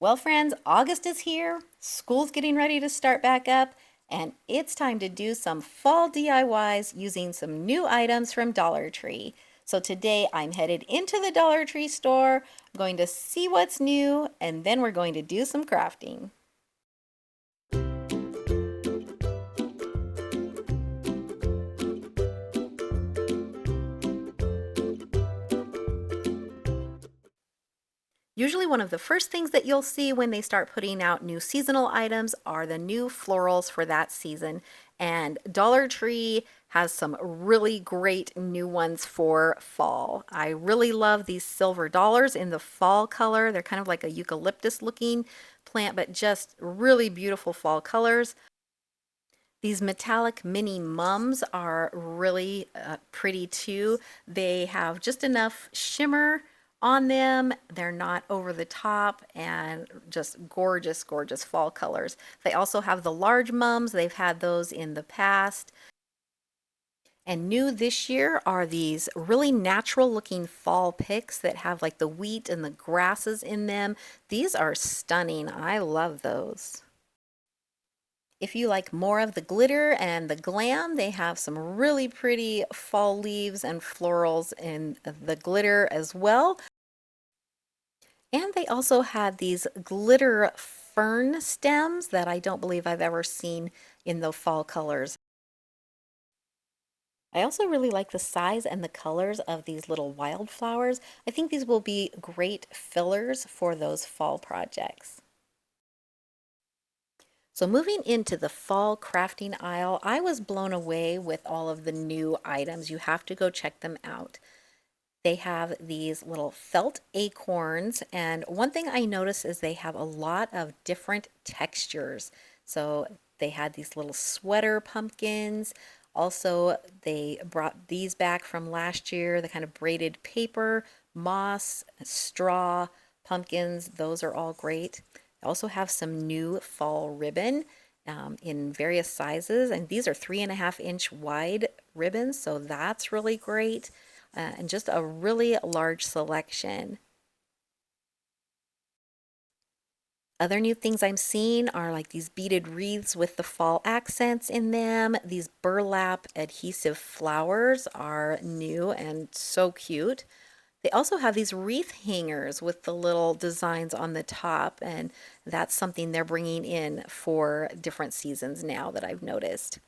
Well, friends, August is here, school's getting ready to start back up, and it's time to do some fall DIYs using some new items from Dollar Tree. So today I'm headed into the Dollar Tree store, I'm going to see what's new, and then we're going to do some crafting. Usually one of the first things that you'll see when they start putting out new seasonal items are the new florals for that season. And Dollar Tree has some really great new ones for fall. I really love these silver dollars in the fall color. They're kind of like a eucalyptus looking plant, but just really beautiful fall colors. These metallic mini mums are really pretty too. They have just enough shimmer on them. They're not over the top and just gorgeous, gorgeous fall colors. They also have the large mums. They've had those in the past. And new this year are these really natural looking fall picks that have like the wheat and the grasses in them. These are stunning. I love those. If you like more of the glitter and the glam, they have some really pretty fall leaves and florals in the glitter as well. And they also have these glitter fern stems that I don't believe I've ever seen in the fall colors. I also really like the size and the colors of these little wildflowers. I think these will be great fillers for those fall projects. So moving into the fall crafting aisle, I was blown away with all of the new items. You have to go check them out. They have these little felt acorns, and one thing I noticed is they have a lot of different textures. So they had these little sweater pumpkins. Also, they brought these back from last year, the kind of braided paper, moss, straw pumpkins. Those are all great. I also have some new fall ribbon in various sizes, and these are 3.5 inch wide ribbons, so that's really great. And just a really large selection. Other new things I'm seeing are like these beaded wreaths with the fall accents in them. These burlap adhesive flowers are new and so cute. They also have these wreath hangers with the little designs on the top, and that's something they're bringing in for different seasons now that I've noticed.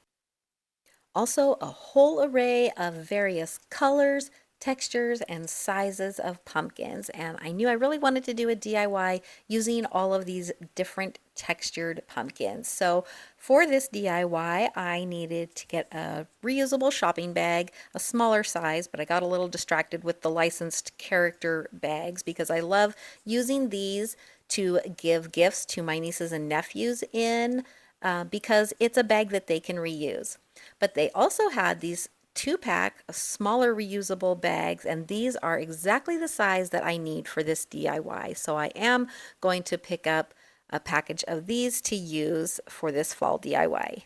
Also, a whole array of various colors, textures, and sizes of pumpkins. And I knew I really wanted to do a DIY using all of these different textured pumpkins. So for this DIY, I needed to get a reusable shopping bag, a smaller size, but I got a little distracted with the licensed character bags because I love using these to give gifts to my nieces and nephews in because it's a bag that they can reuse. But they also had these 2-pack smaller reusable bags, and these are exactly the size that I need for this DIY. So I am going to pick up a package of these to use for this fall DIY.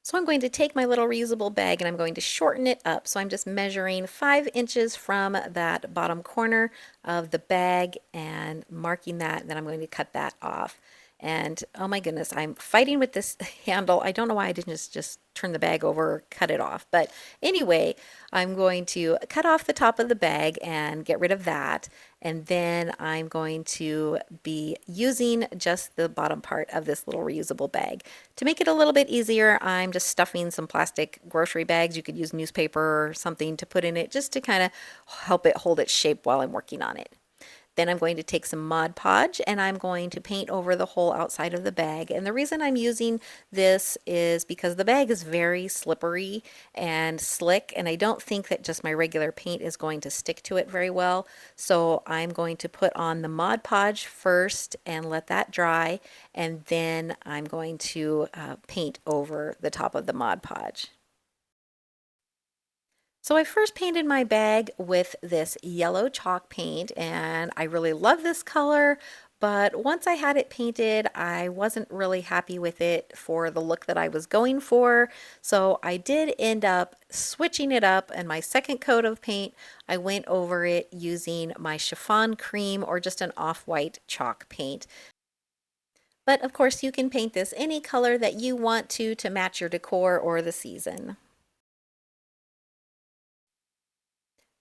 So I'm going to take my little reusable bag and I'm going to shorten it up. So I'm just measuring 5 inches from that bottom corner of the bag and marking that, and then I'm going to cut that off. And oh my goodness, I'm fighting with this handle. I don't know why I didn't just turn the bag over or cut it off. But anyway, I'm going to cut off the top of the bag and get rid of that. And then I'm going to be using just the bottom part of this little reusable bag. To make it a little bit easier, I'm just stuffing some plastic grocery bags. You could use newspaper or something to put in it just to kind of help it hold its shape while I'm working on it. Then I'm going to take some Mod Podge and I'm going to paint over the whole outside of the bag. And the reason I'm using this is because the bag is very slippery and slick, and I don't think that just my regular paint is going to stick to it very well. So I'm going to put on the Mod Podge first and let that dry, and then I'm going to paint over the top of the Mod Podge. So I first painted my bag with this yellow chalk paint, and I really love this color, But once I had it painted, I wasn't really happy with it for the look that I was going for. So I did end up switching it up, and my second coat of paint, I went over it using my chiffon cream or just an off-white chalk paint. But of course, you can paint this any color that you want to match your decor or the season.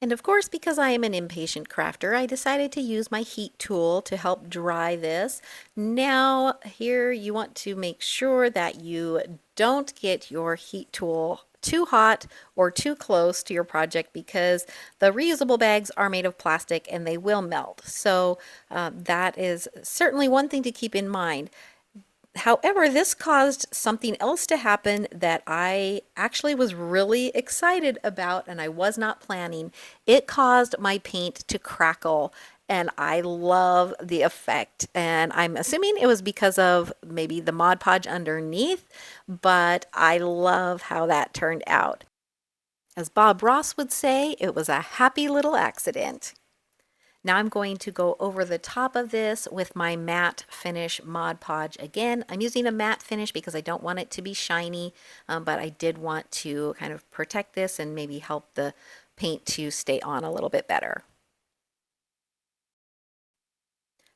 And of course, because I am an impatient crafter, I decided to use my heat tool to help dry this. Now, here you want to make sure that you don't get your heat tool too hot or too close to your project, because the reusable bags are made of plastic and they will melt. So that is certainly one thing to keep in mind. However, this caused something else to happen that I actually was really excited about and I was not planning. It caused my paint to crackle, and I love the effect. And I'm assuming it was because of maybe the Mod Podge underneath, but I love how that turned out. As Bob Ross would say, it was a happy little accident. Now I'm going to go over the top of this with my matte finish Mod Podge again. I'm using a matte finish because I don't want it to be shiny, but I did want to kind of protect this and maybe help the paint to stay on a little bit better.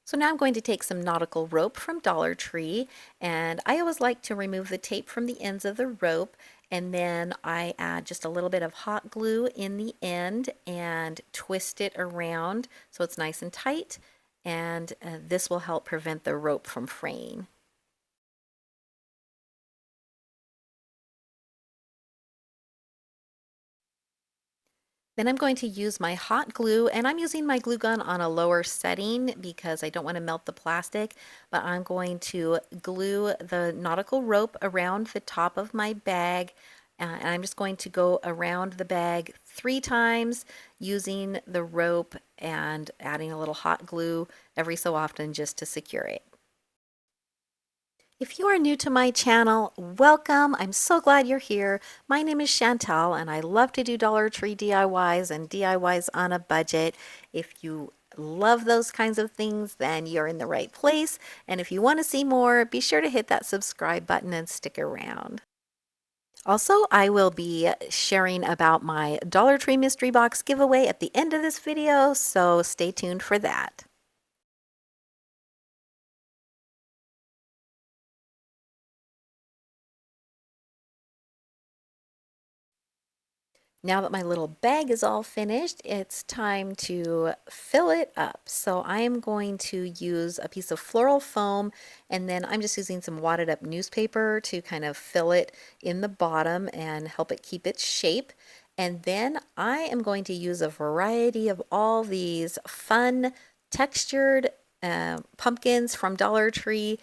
So now I'm going to take some nautical rope from Dollar Tree, and I always like to remove the tape from the ends of the rope, and then I add just a little bit of hot glue in the end and twist it around so it's nice and tight, and this will help prevent the rope from fraying. Then I'm going to use my hot glue, and I'm using my glue gun on a lower setting because I don't want to melt the plastic, but I'm going to glue the nautical rope around the top of my bag, and I'm just going to go around the bag 3 times using the rope and adding a little hot glue every so often just to secure it. If you are new to my channel, welcome. I'm so glad you're here. My name is Chantal, and I love to do Dollar Tree DIYs and DIYs on a budget. If you love those kinds of things, then you're in the right place. And if you want to see more, be sure to hit that subscribe button and stick around. Also, I will be sharing about my Dollar Tree mystery box giveaway at the end of this video, so stay tuned for that. Now that my little bag is all finished, it's time to fill it up. So I am going to use a piece of floral foam, and then I'm just using some wadded up newspaper to kind of fill it in the bottom and help it keep its shape. And then I am going to use a variety of all these fun textured pumpkins from Dollar Tree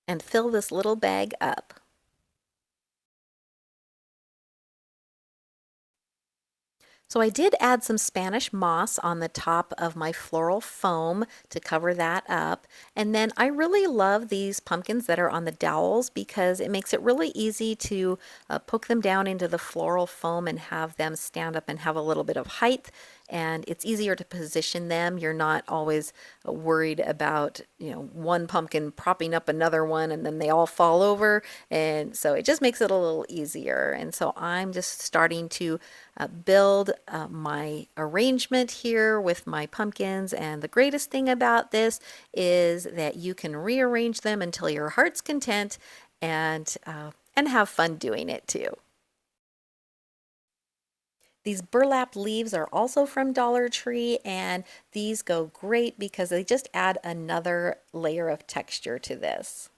and fill this little bag up. So I did add some Spanish moss on the top of my floral foam to cover that up. And then I really love these pumpkins that are on the dowels because it makes it really easy to poke them down into the floral foam and have them stand up and have a little bit of height. And it's easier to position them. You're not always worried about, one pumpkin propping up another one and then they all fall over. And so it just makes it a little easier. And so I'm just starting to build my arrangement here with my pumpkins. And the greatest thing about this is that you can rearrange them until your heart's content, and have fun doing it too. These burlap leaves are also from Dollar Tree, and these go great because they just add another layer of texture to this.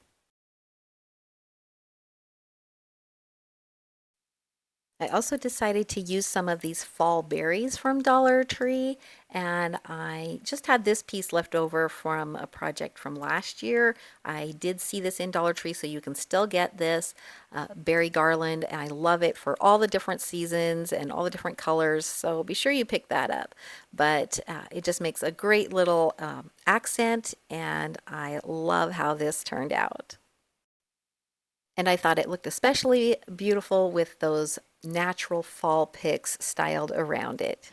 I also decided to use some of these fall berries from Dollar Tree, and I just had this piece left over from a project from last year. I did see this in Dollar Tree, so you can still get this berry garland, and I love it for all the different seasons and all the different colors, so be sure you pick that up. But it just makes a great little accent, and I love how this turned out. And I thought it looked especially beautiful with those natural fall picks styled around it.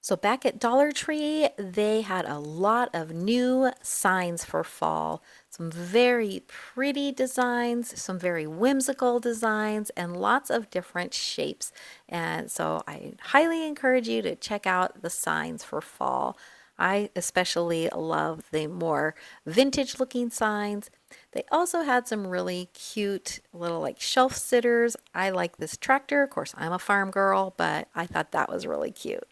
So back at Dollar Tree, they had a lot of new signs for fall. Some very pretty designs, some very whimsical designs, and lots of different shapes. And so I highly encourage you to check out the signs for fall. I especially love the more vintage looking signs. They also had some really cute little like shelf sitters. I like this tractor. Of course, I'm a farm girl, but I thought that was really cute.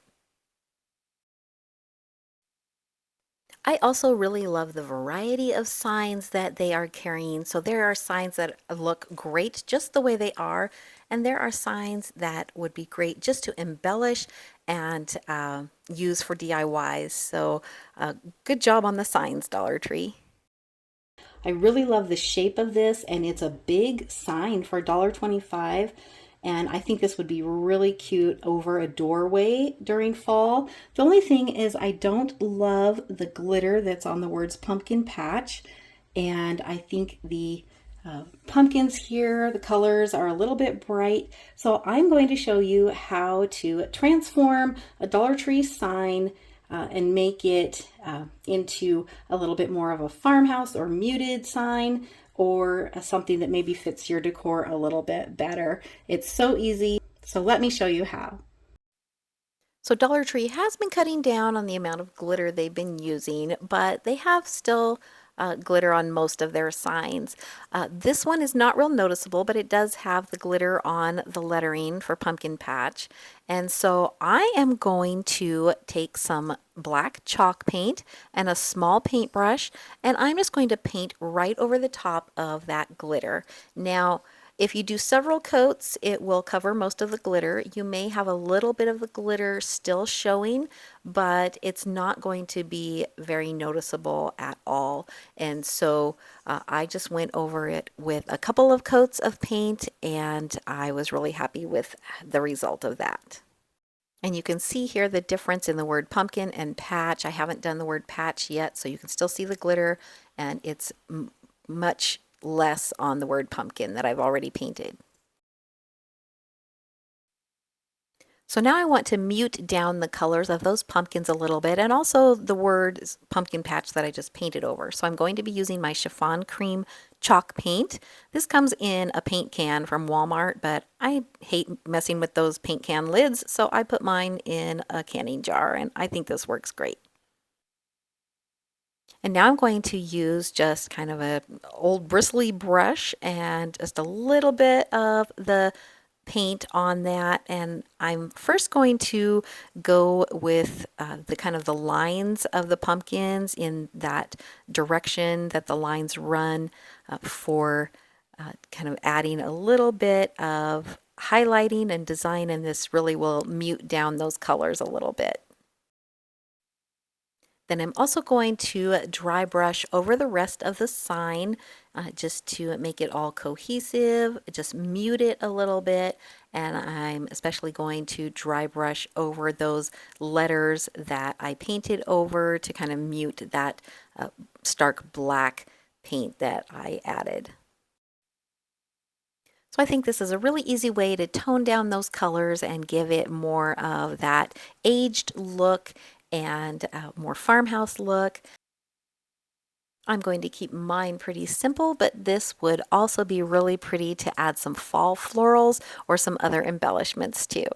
I also really love the variety of signs that they are carrying. So there are signs that look great just the way they are, and there are signs that would be great just to embellish and use for DIYs. So good job on the signs, Dollar Tree. I really love the shape of this, and it's a big sign for $1.25. And I think this would be really cute over a doorway during fall. The only thing is, I don't love the glitter that's on the words pumpkin patch. And I think the pumpkins here, the colors are a little bit bright. So I'm going to show you how to transform a Dollar Tree sign and make it into a little bit more of a farmhouse or muted sign, or something that maybe fits your decor a little bit better. It's so easy. So let me show you how. So Dollar Tree has been cutting down on the amount of glitter they've been using, but they have still glitter on most of their signs. This one is not real noticeable, but it does have the glitter on the lettering for Pumpkin Patch. And so I am going to take some black chalk paint and a small paintbrush, and I'm just going to paint right over the top of that glitter. Now, if you do several coats, it will cover most of the glitter. You may have a little bit of the glitter still showing, but it's not going to be very noticeable at all. And so I just went over it with a couple of coats of paint, and I was really happy with the result of that. And you can see here the difference in the word pumpkin and patch. I haven't done the word patch yet, so you can still see the glitter, and it's much less on the word pumpkin that I've already painted. So now I want to mute down the colors of those pumpkins a little bit, and also the word pumpkin patch that I just painted over. So I'm going to be using my chiffon cream chalk paint. This comes in a paint can from Walmart, but I hate messing with those paint can lids, so I put mine in a canning jar, and I think this works great. And now I'm going to use just kind of a old bristly brush and just a little bit of the paint on that. And I'm first going to go with the kind of the lines of the pumpkins in that direction that the lines run for kind of adding a little bit of highlighting and design, and this really will mute down those colors a little bit. Then I'm also going to dry brush over the rest of the sign just to make it all cohesive, just mute it a little bit. And I'm especially going to dry brush over those letters that I painted over to kind of mute that stark black paint that I added. So I think this is a really easy way to tone down those colors and give it more of that aged look and more farmhouse look. I'm going to keep mine pretty simple, but this would also be really pretty to add some fall florals or some other embellishments too.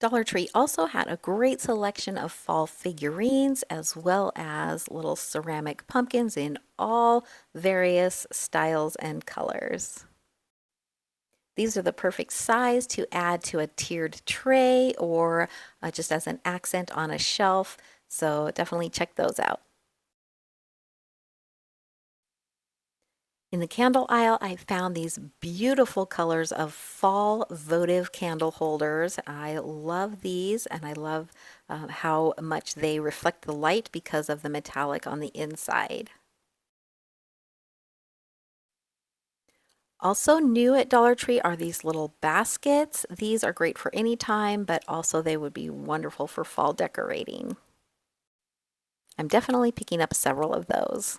Dollar Tree also had a great selection of fall figurines as well as little ceramic pumpkins in all various styles and colors. These are the perfect size to add to a tiered tray or just as an accent on a shelf, so definitely check those out. In the candle aisle, I found these beautiful colors of fall votive candle holders. I love these, and I love how much they reflect the light because of the metallic on the inside. Also new at Dollar Tree are these little baskets. These are great for any time, but also they would be wonderful for fall decorating. I'm definitely picking up several of those,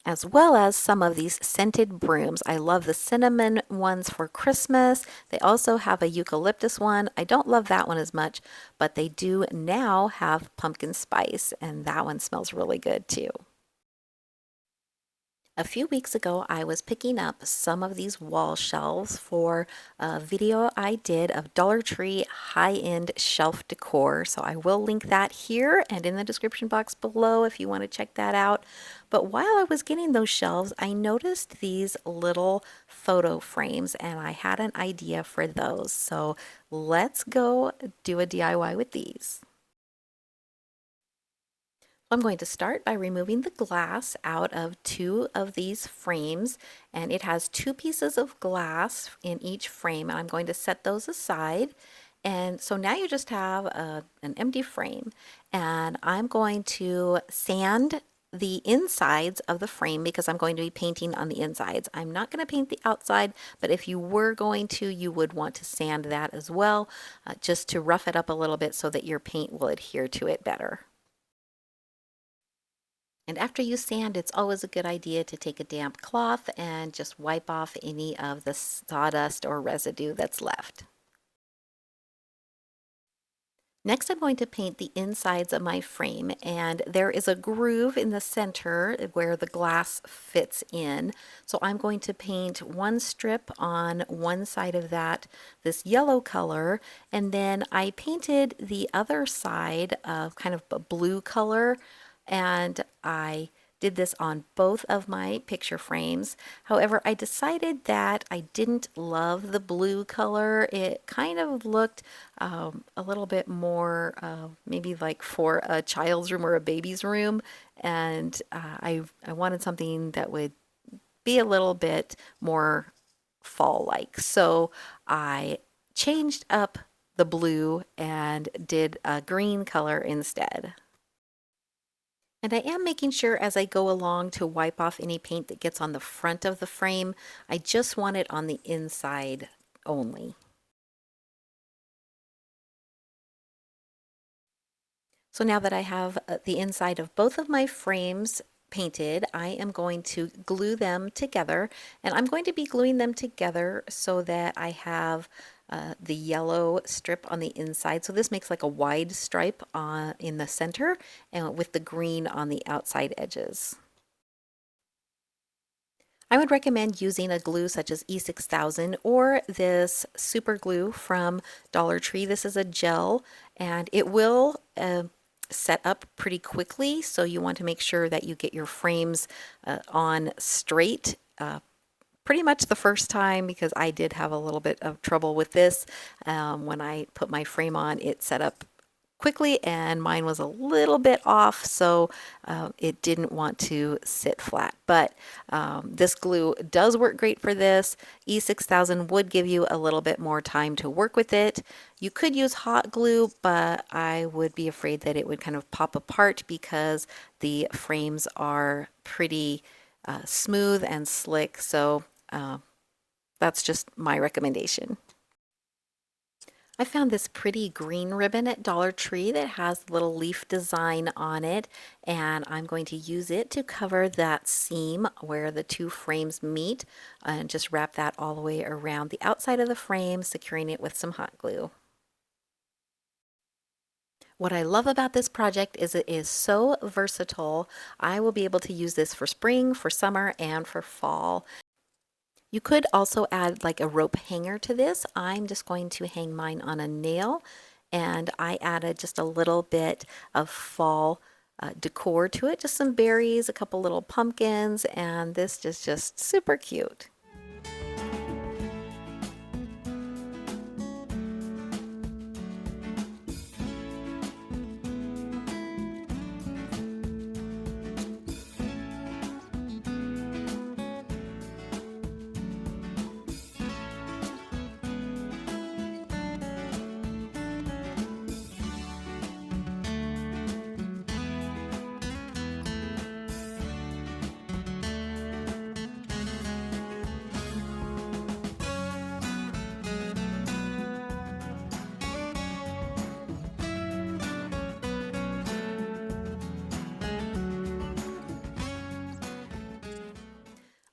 as well as some of these scented brooms. I love the cinnamon ones for Christmas. They also have a eucalyptus one. I don't love that one as much, but they do now have pumpkin spice, and that one smells really good too. A few weeks ago, I was picking up some of these wall shelves for a video I did of Dollar Tree high-end shelf decor. So I will link that here and in the description box below if you want to check that out. But while I was getting those shelves, I noticed these little photo frames and I had an idea for those. So let's go do a DIY with these. I'm going to start by removing the glass out of two of these frames, and it has two pieces of glass in each frame, and I'm going to set those aside. And so now you just have an empty frame, and I'm going to sand the insides of the frame because I'm going to be painting on the insides. I'm not going to paint the outside, but if you were going to, you would want to sand that as well, just to rough it up a little bit so that your paint will adhere to it better. And after you sand, it's always a good idea to take a damp cloth and just wipe off any of the sawdust or residue that's left. Next, I'm going to paint the insides of my frame, and there is a groove in the center where the glass fits in. So I'm going to paint one strip on one side of that, this yellow color, and then I painted the other side of kind of a blue color, and I did this on both of my picture frames. However, I decided that I didn't love the blue color. It kind of looked a little bit more maybe like for a child's room or a baby's room, and I wanted something that would be a little bit more fall-like. So I changed up the blue and did a green color instead. And I am making sure as I go along to wipe off any paint that gets on the front of the frame. I just want it on the inside only. So now that I have the inside of both of my frames painted, I am going to glue them together, and I'm going to be gluing them together so that I have the yellow strip on the inside. So this makes like a wide stripe in the center and with the green on the outside edges. I would recommend using a glue such as E6000 or this super glue from Dollar Tree. This is a gel and it will set up pretty quickly, so you want to make sure that you get your frames on straight pretty much the first time, because I did have a little bit of trouble with this. When I put my frame on, it set up quickly and mine was a little bit off, so it didn't want to sit flat. But this glue does work great for this. E6000 would give you a little bit more time to work with it. You could use hot glue, but I would be afraid that it would kind of pop apart because the frames are pretty smooth and slick, so that's just my recommendation. I found this pretty green ribbon at Dollar Tree that has a little leaf design on it, and I'm going to use it to cover that seam where the two frames meet and just wrap that all the way around the outside of the frame, securing it with some hot glue. What I love about this project is it is so versatile. I will be able to use this for spring, for summer, and for fall. You could also add like a rope hanger to this. I'm just going to hang mine on a nail, and I added just a little bit of fall decor to it, just some berries, a couple little pumpkins, and this is just super cute.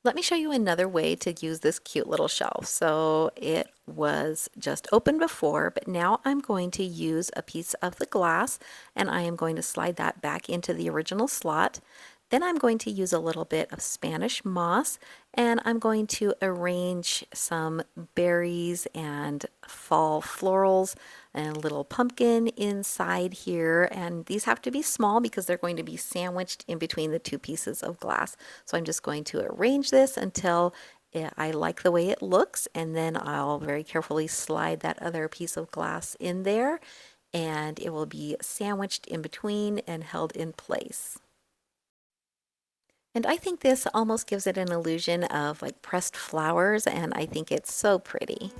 Let me show you another way to use this cute little shelf. So it was just open before, but now I'm going to use a piece of the glass and I am going to slide that back into the original slot. Then I'm going to use a little bit of Spanish moss and I'm going to arrange some berries and fall florals and a little pumpkin inside here. And these have to be small because they're going to be sandwiched in between the two pieces of glass. So I'm just going to arrange this until I like the way it looks, and then I'll very carefully slide that other piece of glass in there and it will be sandwiched in between and held in place. And I think this almost gives it an illusion of like pressed flowers, and I think it's so pretty.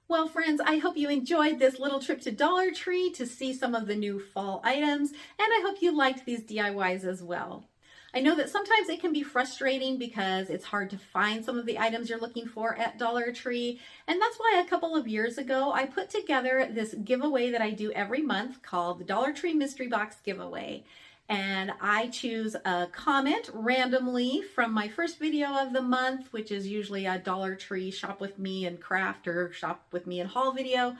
Well, friends, I hope you enjoyed this little trip to Dollar Tree to see some of the new fall items, and I hope you liked these DIYs as well. I know that sometimes it can be frustrating because it's hard to find some of the items you're looking for at Dollar Tree, and that's why a couple of years ago I put together this giveaway that I do every month called the Dollar Tree Mystery Box Giveaway. And I choose a comment randomly from my first video of the month, which is usually a Dollar Tree shop with me and craft or shop with me and haul video.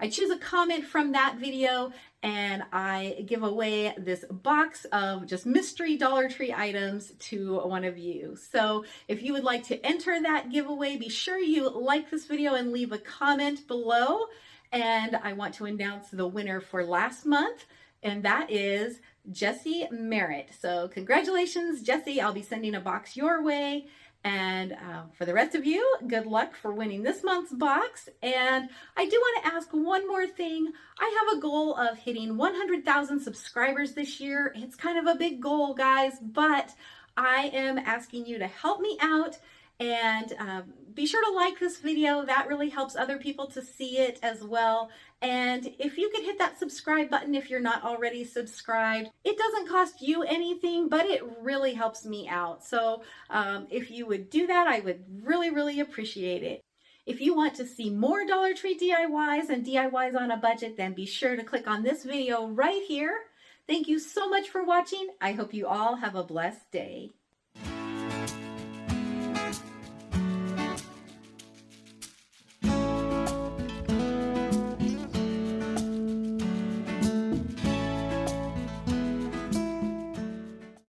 I choose a comment from that video and I give away this box of just mystery Dollar Tree items to one of you. So if you would like to enter that giveaway, be sure you like this video and leave a comment below. And I want to announce the winner for last month, and that is Jessie Merritt. So congratulations, Jessie. I'll be sending a box your way. And for the rest of you, good luck for winning this month's box. And I do want to ask one more thing. I have a goal of hitting 100,000 subscribers this year. It's kind of a big goal, guys, but I am asking you to help me out. And be sure to like this video. That really helps other people to see it as well. And if you could hit that subscribe button if you're not already subscribed, it doesn't cost you anything, but it really helps me out. So if you would do that, I would really, really appreciate it. If you want to see more Dollar Tree DIYs and DIYs on a budget, then be sure to click on this video right here. Thank you so much for watching. I hope you all have a blessed day.